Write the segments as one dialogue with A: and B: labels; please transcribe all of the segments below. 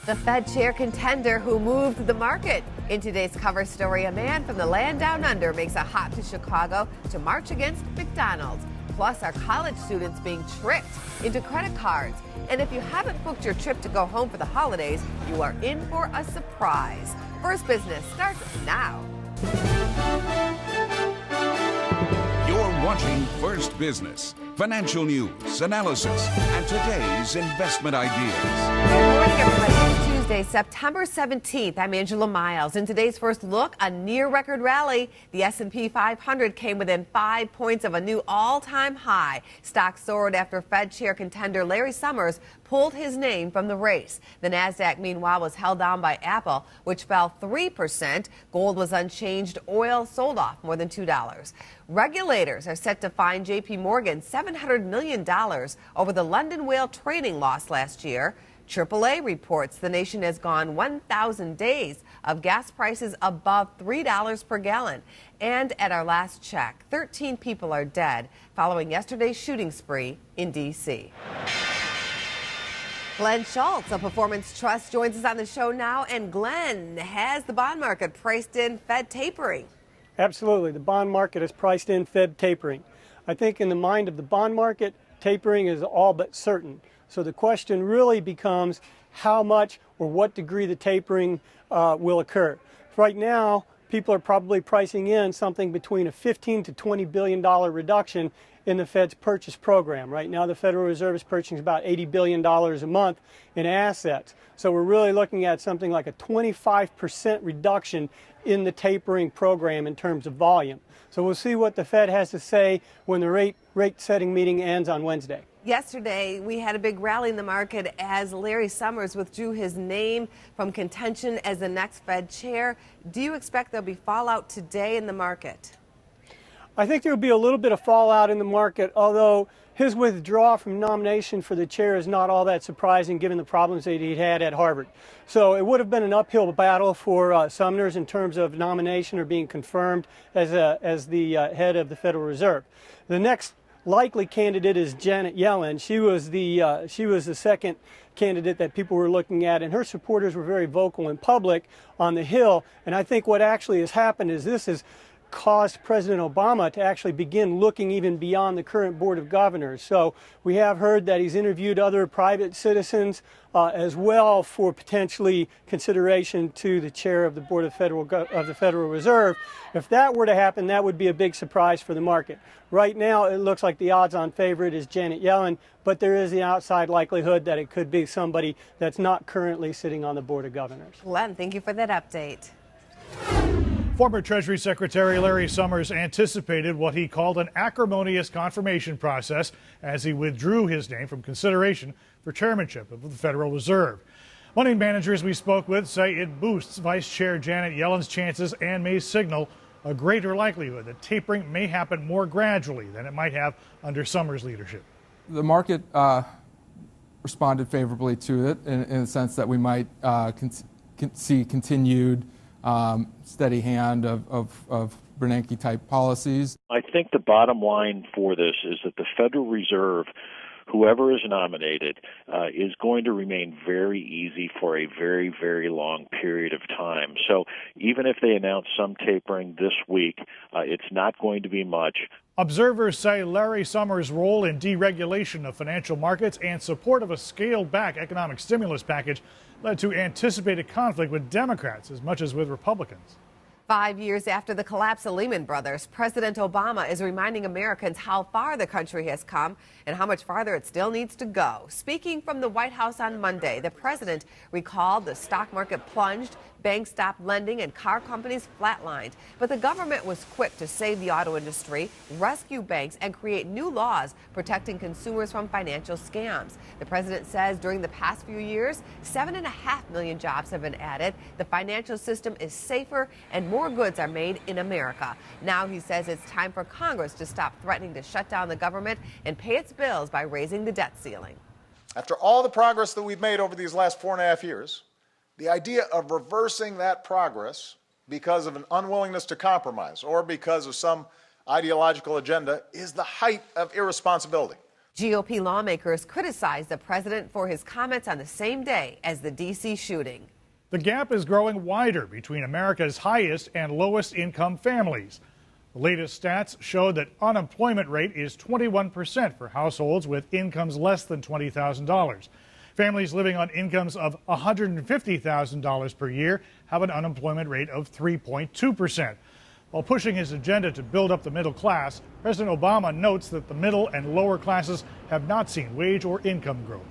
A: The Fed chair contender who moved the market. In today's cover story, a man from the land down under makes a hop to Chicago to march against McDonald's. Plus, are college students being tricked into credit cards? And if you haven't booked your trip to go home for the holidays, you are in for a surprise. First Business starts now.
B: You're watching First Business. Financial news, analysis, and today's investment ideas.
A: Good morning, everybody. It's Tuesday, September 17th. I'm Angela Miles. In today's first look, a near-record rally. The S&P 500 came within 5 points of a new all-time high. Stocks soared after Fed chair contender Larry Summers pulled his name from the race. The Nasdaq, meanwhile, was held down by Apple, which fell 3%. Gold was unchanged. Oil sold off more than $2. Regulators are set to fine J.P. Morgan $700 million over the London whale trading loss last year. AAA reports the nation has gone 1,000 days of gas prices above $3 per gallon. And at our last check, 13 people are dead following yesterday's shooting spree in D.C. Glenn Schultz of Performance Trust joins us on the show now. And Glenn, has the bond market priced in Fed tapering?
C: Absolutely. The bond market is priced in Fed tapering. I think in the mind of the bond market, tapering is all but certain. So the question really becomes how much or what degree the tapering will occur. Right now, people are probably pricing in something between a $15 to $20 billion reduction in the Fed's purchase program. Right now, the Federal Reserve is purchasing about $80 billion a month in assets. So we're really looking at something like a 25% reduction in the tapering program in terms of volume. So we'll see what the Fed has to say when the rate setting meeting ends on Wednesday.
A: Yesterday, we had a big rally in the market as Larry Summers withdrew his name from contention as the next Fed chair. Do you expect there'll be fallout today in the market?
C: I think there will be a little bit of fallout in the market, although his withdrawal from nomination for the chair is not all that surprising given the problems that he had at Harvard. So it would have been an uphill battle for Summers in terms of nomination or being confirmed as the head of the Federal Reserve. The next likely candidate is Janet Yellen. She was the second candidate that people were looking at, and her supporters were very vocal in public on the Hill. And I think what actually has happened is this has caused President Obama to actually begin looking even beyond the current Board of Governors. So we have heard that he's interviewed other private citizens as well for potentially consideration to the chair of the Board of the Federal Reserve. If that were to happen, that would be a big surprise for the market. Right now, it looks like the odds-on favorite is Janet Yellen, but there is the outside likelihood that it could be somebody that's not currently sitting on the Board of Governors.
A: Glenn, thank you for that update.
D: Former Treasury Secretary Larry Summers anticipated what he called an acrimonious confirmation process as he withdrew his name from consideration for chairmanship of the Federal Reserve. Money managers we spoke with say it boosts Vice Chair Janet Yellen's chances and may signal a greater likelihood that tapering may happen more gradually than it might have under Summers' leadership.
E: The market responded favorably to it in the sense that we might see continued steady hand of Bernanke-type policies.
F: I think the bottom line for this is that the Federal Reserve, whoever is nominated, is going to remain very easy for a very, very long period of time. So even if they announce some tapering this week, it's not going to be much.
D: Observers say Larry Summers' role in deregulation of financial markets and support of a scaled-back economic stimulus package led to anticipated conflict with Democrats as much as with Republicans.
A: 5 years after the collapse of Lehman Brothers, President Obama is reminding Americans how far the country has come and how much farther it still needs to go. Speaking from the White House on Monday, the president recalled the stock market plunged, banks stopped lending, and car companies flatlined. But the government was quick to save the auto industry, rescue banks, and create new laws protecting consumers from financial scams. The president says during the past few years, 7.5 million jobs have been added. The financial system is safer and more goods are made in America. Now he says it's time for Congress to stop threatening to shut down the government and pay its bills by raising the debt ceiling.
G: After all the progress that we've made over these last 4.5 years, the idea of reversing that progress because of an unwillingness to compromise or because of some ideological agenda is the height of irresponsibility.
A: GOP lawmakers criticized the president for his comments on the same day as the D.C. shooting.
D: The gap is growing wider between America's highest and lowest income families. The latest stats show that unemployment rate is 21% for households with incomes less than $20,000. Families living on incomes of $150,000 per year have an unemployment rate of 3.2%. While pushing his agenda to build up the middle class, President Obama notes that the middle and lower classes have not seen wage or income growth.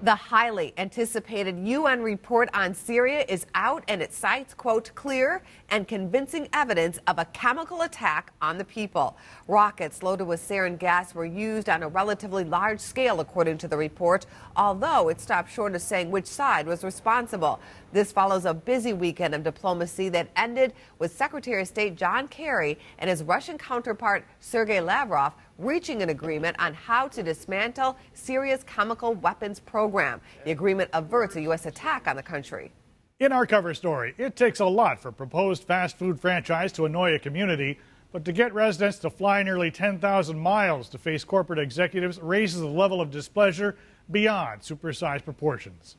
A: The highly anticipated UN report on Syria is out, and it cites, quote, clear and convincing evidence of a chemical attack on the people. Rockets loaded with sarin gas were used on a relatively large scale, according to the report, although it stopped short of saying which side was responsible. This follows a busy weekend of diplomacy that ended with Secretary of State John Kerry and his Russian counterpart Sergei Lavrov reaching an agreement on how to dismantle Syria's chemical weapons program. The agreement averts a U.S. attack on the country.
D: In our cover story, it takes a lot for a proposed fast food franchise to annoy a community, but to get residents to fly nearly 10,000 miles to face corporate executives raises the level of displeasure beyond supersized proportions.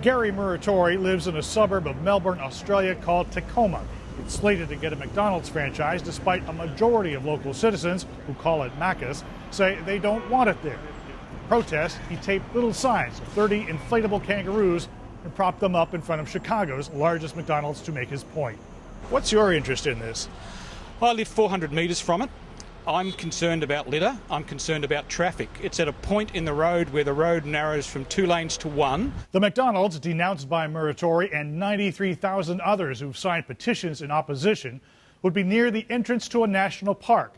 D: Gary Muratori lives in a suburb of Melbourne, Australia called Tacoma. It's slated to get a McDonald's franchise despite a majority of local citizens, who call it Macca's, say they don't want it there. To protest, he taped little signs of 30 inflatable kangaroos and propped them up in front of Chicago's largest McDonald's to make his point. What's your interest in this?
H: I live 400 metres from it. I'm concerned about litter. I'm concerned about traffic. It's at a point in the road where the road narrows from 2 lanes to 1.
D: The McDonald's, denounced by Muratori and 93,000 others who've signed petitions in opposition, would be near the entrance to a national park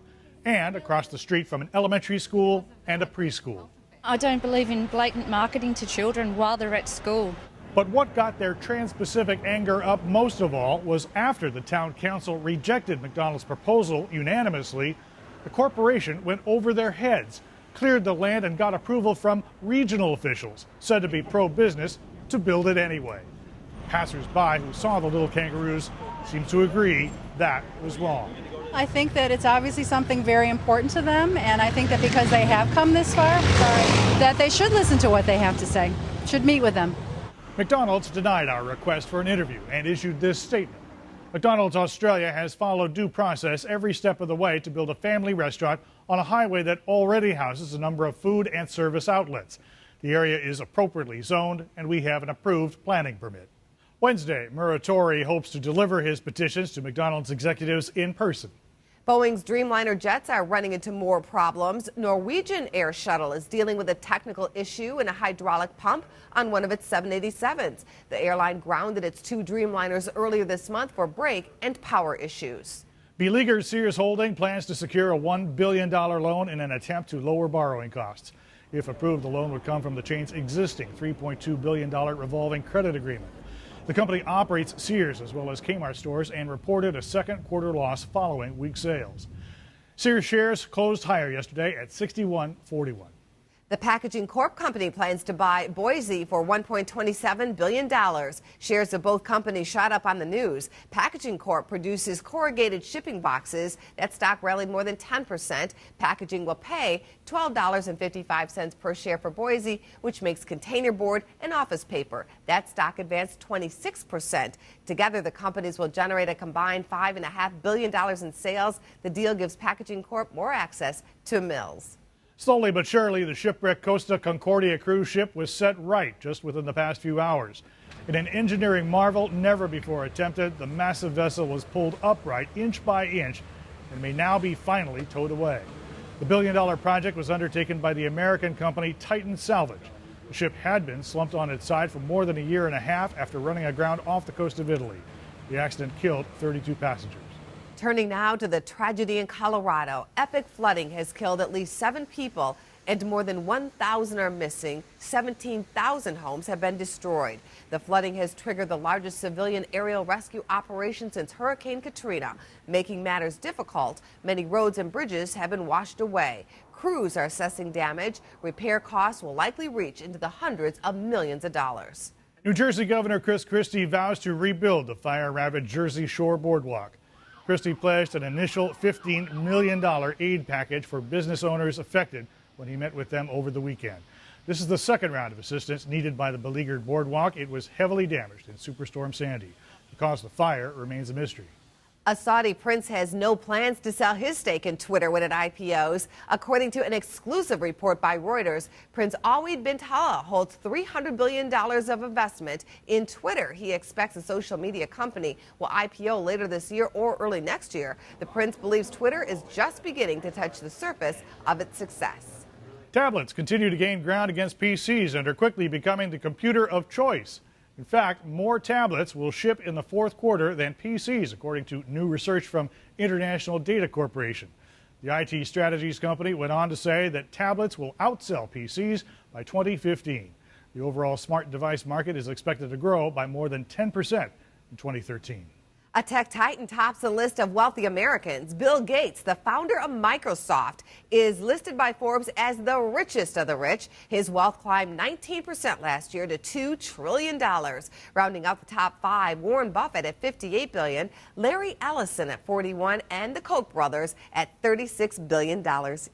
D: and across the street from an elementary school and a preschool.
I: I don't believe in blatant marketing to children while they're at school.
D: But what got their Trans-Pacific anger up most of all was after the town council rejected McDonald's proposal unanimously. The corporation went over their heads, cleared the land, and got approval from regional officials, said to be pro-business, to build it anyway. Passers-by who saw the little kangaroos seem to agree that was wrong.
J: I think that it's obviously something very important to them, and I think that because they have come this far, that they should listen to what they have to say, should meet with them.
D: McDonald's denied our request for an interview and issued this statement. McDonald's Australia has followed due process every step of the way to build a family restaurant on a highway that already houses a number of food and service outlets. The area is appropriately zoned, and we have an approved planning permit. Wednesday, Muratori hopes to deliver his petitions to McDonald's executives in person.
A: Boeing's Dreamliner jets are running into more problems. Norwegian Air Shuttle is dealing with a technical issue in a hydraulic pump on one of its 787s. The airline grounded its 2 Dreamliners earlier this month for brake and power issues.
D: Beleaguered Sears Holding plans to secure a $1 billion loan in an attempt to lower borrowing costs. If approved, the loan would come from the chain's existing $3.2 billion revolving credit agreement. The company operates Sears as well as Kmart stores and reported a second quarter loss following weak sales. Sears shares closed higher yesterday at $61.41.
A: The Packaging Corp company plans to buy Boise for $1.27 billion. Shares of both companies shot up on the news. Packaging Corp produces corrugated shipping boxes. That stock rallied more than 10%. Packaging will pay $12.55 per share for Boise, which makes container board and office paper. That stock advanced 26%. Together, the companies will generate a combined $5.5 billion in sales. The deal gives Packaging Corp more access to mills.
D: Slowly but surely, the shipwrecked Costa Concordia cruise ship was set right just within the past few hours. In an engineering marvel never before attempted, the massive vessel was pulled upright inch by inch and may now be finally towed away. The billion-dollar project was undertaken by the American company Titan Salvage. The ship had been slumped on its side for more than a year and a half after running aground off the coast of Italy. The accident killed 32 passengers.
A: Turning now to the tragedy in Colorado. Epic flooding has killed at least 7 people and more than 1,000 are missing. 17,000 homes have been destroyed. The flooding has triggered the largest civilian aerial rescue operation since Hurricane Katrina. Making matters difficult, many roads and bridges have been washed away. Crews are assessing damage. Repair costs will likely reach into the hundreds of millions of dollars.
D: New Jersey Governor Chris Christie vows to rebuild the fire-ravaged Jersey Shore Boardwalk. Christie pledged an initial $15 million aid package for business owners affected when he met with them over the weekend. This is the second round of assistance needed by the beleaguered boardwalk. It was heavily damaged in Superstorm Sandy. The cause of the fire remains a mystery.
A: A Saudi prince has no plans to sell his stake in Twitter when it IPOs. According to an exclusive report by Reuters, Prince Alwaleed bin Talal holds $300 billion of investment in Twitter. He expects the social media company will IPO later this year or early next year. The prince believes Twitter is just beginning to touch the surface of its success.
D: Tablets continue to gain ground against PCs and are quickly becoming the computer of choice. In fact, more tablets will ship in the fourth quarter than PCs, according to new research from International Data Corporation. The IT strategies company went on to say that tablets will outsell PCs by 2015. The overall smart device market is expected to grow by more than 10% in 2013.
A: A tech titan tops the list of wealthy Americans. Bill Gates, the founder of Microsoft, is listed by Forbes as the richest of the rich. His wealth climbed 19% last year to $2 trillion. Rounding out the top five, Warren Buffett at $58 billion, Larry Ellison at $41, and the Koch brothers at $36 billion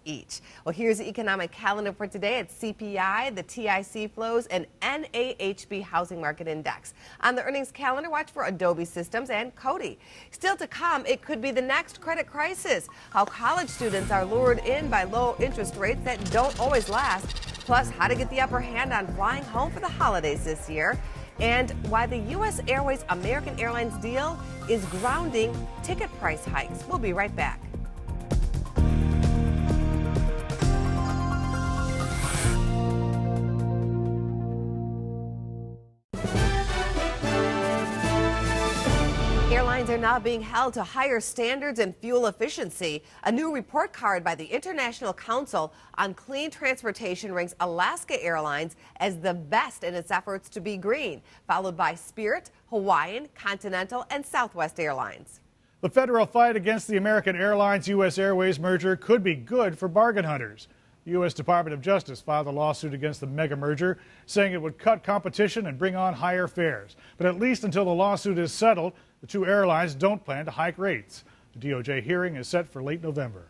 A: each. Well, here's the economic calendar for today at CPI, the TIC flows, and NAHB housing market index. On the earnings calendar, watch for Adobe Systems and Cody. Still to come, it could be the next credit crisis, how college students are lured in by low interest rates that don't always last, plus how to get the upper hand on flying home for the holidays this year, and why the U.S. Airways American Airlines deal is grounding ticket price hikes. We'll be right back. Airlines are now being held to higher standards and fuel efficiency. A new report card by the International Council on Clean Transportation ranks Alaska Airlines as the best in its efforts to be green, followed by Spirit, Hawaiian, Continental, and Southwest Airlines.
D: The federal fight against the American Airlines U.S. Airways merger could be good for bargain hunters. The U.S. Department of Justice filed a lawsuit against the mega merger, saying it would cut competition and bring on higher fares. But at least until the lawsuit is settled, the two airlines don't plan to hike rates. The DOJ hearing is set for late November.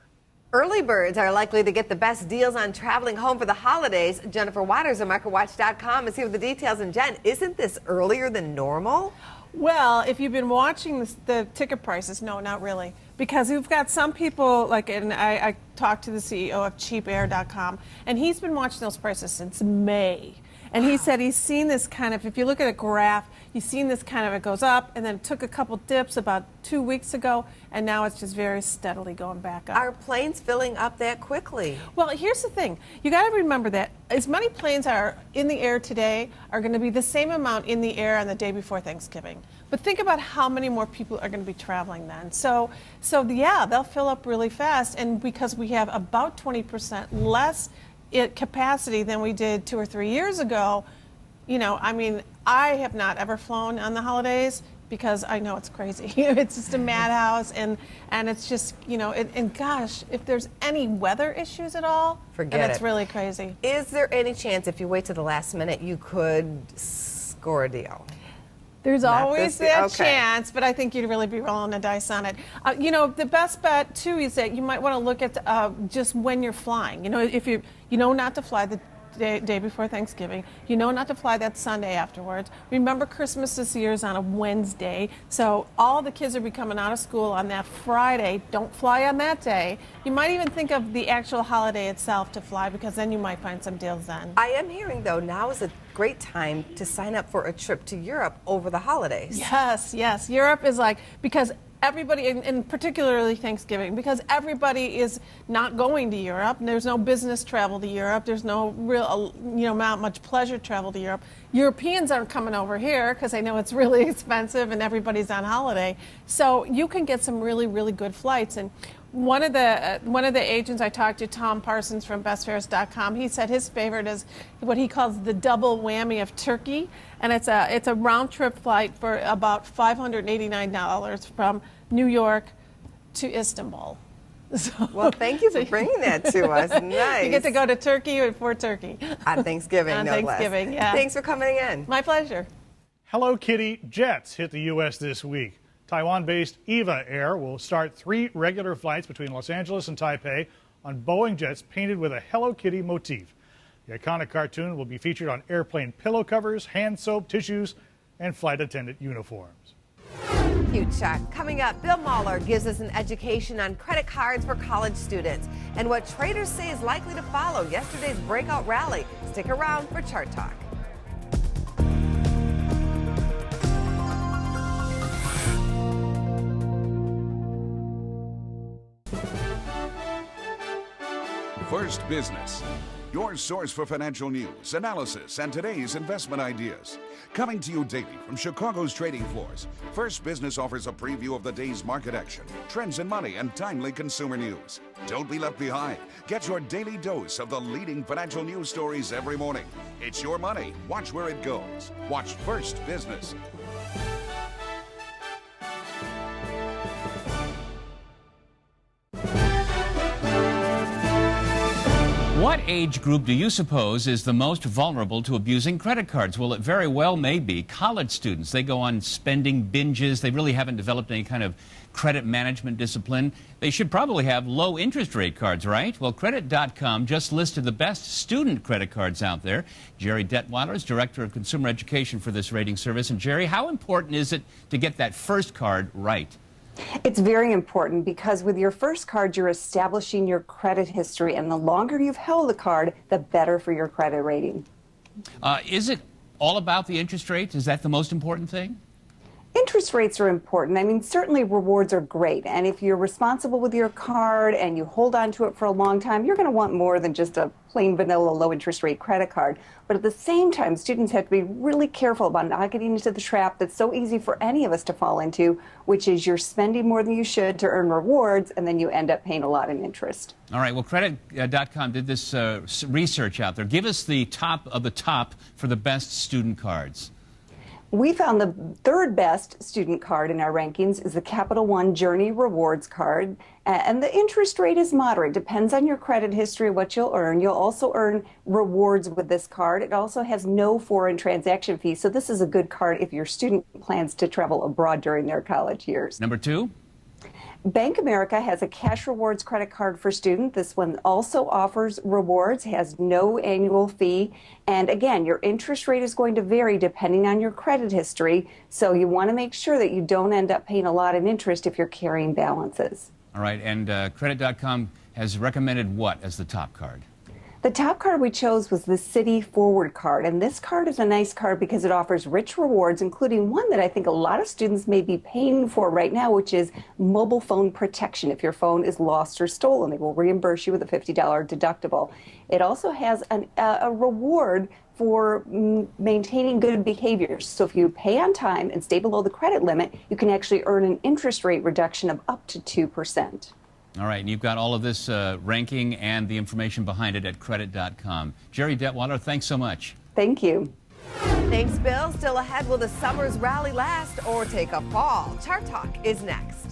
A: Early birds are likely to get the best deals on traveling home for the holidays. Jennifer Waters of MarketWatch.com is here with the details. And Jen, isn't this earlier than normal?
K: Well, if you've been watching the ticket prices, no, not really. Because we've got some people, like, and I talked to the CEO of CheapAir.com, and he's been watching those prices since May. And he said he's seen this kind of, if you look at a graph, you've seen this kind of, it goes up, and then it took a couple dips about 2 weeks ago, and now it's just very steadily going back up.
A: Are planes filling up that quickly?
K: Well, here's the thing. You got to remember that as many planes are in the air today are going to be the same amount in the air on the day before Thanksgiving. But think about how many more people are going to be traveling then. So yeah, they'll fill up really fast, and because we have about 20% less capacity than we did 2 or 3 years ago, you know, I mean, I have not ever flown on the holidays because I know it's crazy. It's just a madhouse, and it's just, you know, and gosh, if there's any weather issues at all, then it's really crazy.
A: Is there any chance if you wait to the last minute you could score a deal?
K: There's always that chance, but I think you'd really be rolling the dice on it. You know, the best bet, too, is that you might want to look at just when you're flying. You know, if you know not to fly the day before Thanksgiving. You know not to fly that Sunday afterwards. Remember, Christmas this year is on a Wednesday, so all the kids will be coming out of school on that Friday. Don't fly on that day. You might even think of the actual holiday itself to fly, because then you might find some deals then.
A: I am hearing, though, now is a great time to sign up for a trip to Europe over the holidays.
K: Yes. Europe is like, because everybody, and particularly Thanksgiving, because everybody is not going to Europe. There's no business travel to Europe. There's no real, not much pleasure travel to Europe. Europeans aren't coming over here because they know it's really expensive and everybody's on holiday. So you can get some really, really good flights. And one of the agents I talked to, Tom Parsons from BestFares.com, he said his favorite is what he calls the double whammy of Turkey, and it's a round trip flight for about $589 from New York to Istanbul. So,
A: well, thank you for bringing that to us. Nice.
K: You get to go to Turkey or for Turkey.
A: On Thanksgiving,
K: On
A: no
K: Thanksgiving,
A: less.
K: yeah.
A: Thanks for coming in.
K: My pleasure.
D: Hello Kitty jets hit the U.S. this week. Taiwan-based EVA Air will start 3 regular flights between Los Angeles and Taipei on Boeing jets painted with a Hello Kitty motif. The iconic cartoon will be featured on airplane pillow covers, hand soap, tissues, and flight attendant uniforms.
A: Future. Coming up, Bill Mahler gives us an education on credit cards for college students and what traders say is likely to follow yesterday's breakout rally. Stick around for Chart Talk.
B: First Business, your source for financial news, analysis, and today's investment ideas. Coming to you daily from Chicago's trading floors, First Business offers a preview of the day's market action, trends in money, and timely consumer news. Don't be left behind. Get your daily dose of the leading financial news stories every morning. It's your money. Watch where it goes. Watch First Business.
L: What age group do you suppose is the most vulnerable to abusing credit cards? Well, it very well may be college students. They go on spending binges. They really haven't developed any kind of credit management discipline. They should probably have low interest rate cards, right? Well, Credit.com just listed the best student credit cards out there. Jerry Detweiler is Director of Consumer Education for this rating service. And Jerry, how important is it to get that first card right?
M: It's very important because with your first card, you're establishing your credit history, and the longer you've held the card, the better for your credit rating.
L: Is it all about the interest rate? Is that the most important thing?
M: Interest rates are important. I mean, certainly rewards are great. And if you're responsible with your card and you hold on to it for a long time, you're going to want more than just a plain vanilla low interest rate credit card. But at the same time, students have to be really careful about not getting into the trap that's so easy for any of us to fall into, which is you're spending more than you should to earn rewards, and then you end up paying a lot in interest.
L: All right. Well, Credit.com did this research out there. Give us the top of the top for the best student cards.
M: We found the third best student card in our rankings is the Capital One Journey Rewards card. And the interest rate is moderate. Depends on your credit history, what you'll earn. You'll also earn rewards with this card. It also has no foreign transaction fees. So this is a good card if your student plans to travel abroad during their college years.
L: Number two?
M: Bank America has a cash rewards credit card for students. This one also offers rewards, has no annual fee. And again, your interest rate is going to vary depending on your credit history. So you want to make sure that you don't end up paying a lot in interest if you're carrying balances.
L: All right. And Credit.com has recommended what as the top card?
M: The top card we chose was the Citi Forward card, and this card is a nice card because it offers rich rewards, including one that I think a lot of students may be paying for right now, which is mobile phone protection. If your phone is lost or stolen, they will reimburse you with a $50 deductible. It also has a reward for maintaining good behaviors. So if you pay on time and stay below the credit limit, you can actually earn an interest rate reduction of up to 2%.
L: All right, and you've got all of this ranking and the information behind it at Credit.com. Jerry Detweiler, thanks so much.
M: Thank you.
A: Thanks, Bill. Still ahead, will the summer's rally last or take a fall? Chart Talk is next.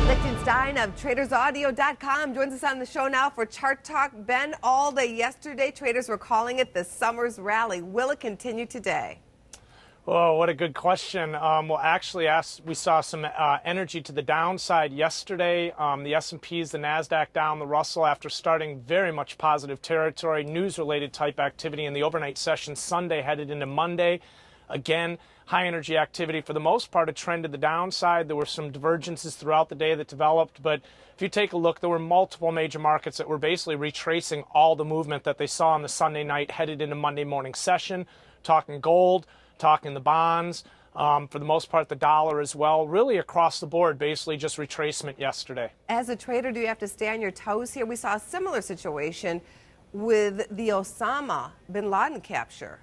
A: Lichtenstein of TradersAudio.com joins us on the show now for Chart Talk. Ben, all day yesterday, traders were calling it the summer's rally. Will it continue today?
N: Oh, what a good question. Well, actually, we saw some energy to the downside yesterday. The S&Ps, the NASDAQ down, the Russell after starting very much positive territory, news-related type activity in the overnight session Sunday headed into Monday. Again, high energy activity. For the most part, a trend to the downside. There were some divergences throughout the day that developed, but if you take a look, there were multiple major markets that were basically retracing all the movement that they saw on the Sunday night headed into Monday morning session. Talking gold, talking the bonds, for the most part the dollar as well. Really across the board, basically just retracement yesterday.
A: As a trader, do you have to stay on your toes here? We saw a similar situation with the Osama bin Laden capture.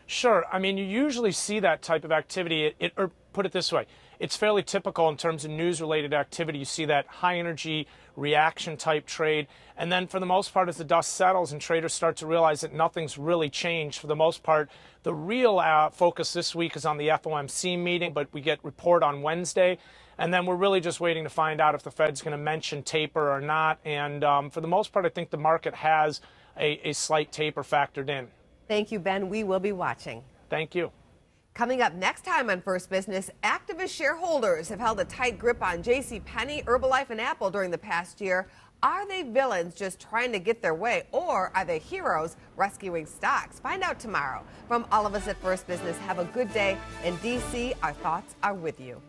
N: Sure. I mean, you usually see that type of activity, or put it this way, it's fairly typical in terms of news-related activity. You see that high-energy reaction type trade, and then for the most part, as the dust settles and traders start to realize that nothing's really changed, for the most part, the real focus this week is on the FOMC meeting, but we get report on Wednesday, and then we're really just waiting to find out if the Fed's going to mention taper or not, and for the most part, I think the market has a slight taper factored in.
A: Thank you, Ben. We will be watching.
N: Thank you.
A: Coming up next time on First Business, activist shareholders have held a tight grip on JCPenney, Herbalife, and Apple during the past year. Are they villains just trying to get their way, or are they heroes rescuing stocks? Find out tomorrow. From all of us at First Business, have a good day. In D.C., our thoughts are with you.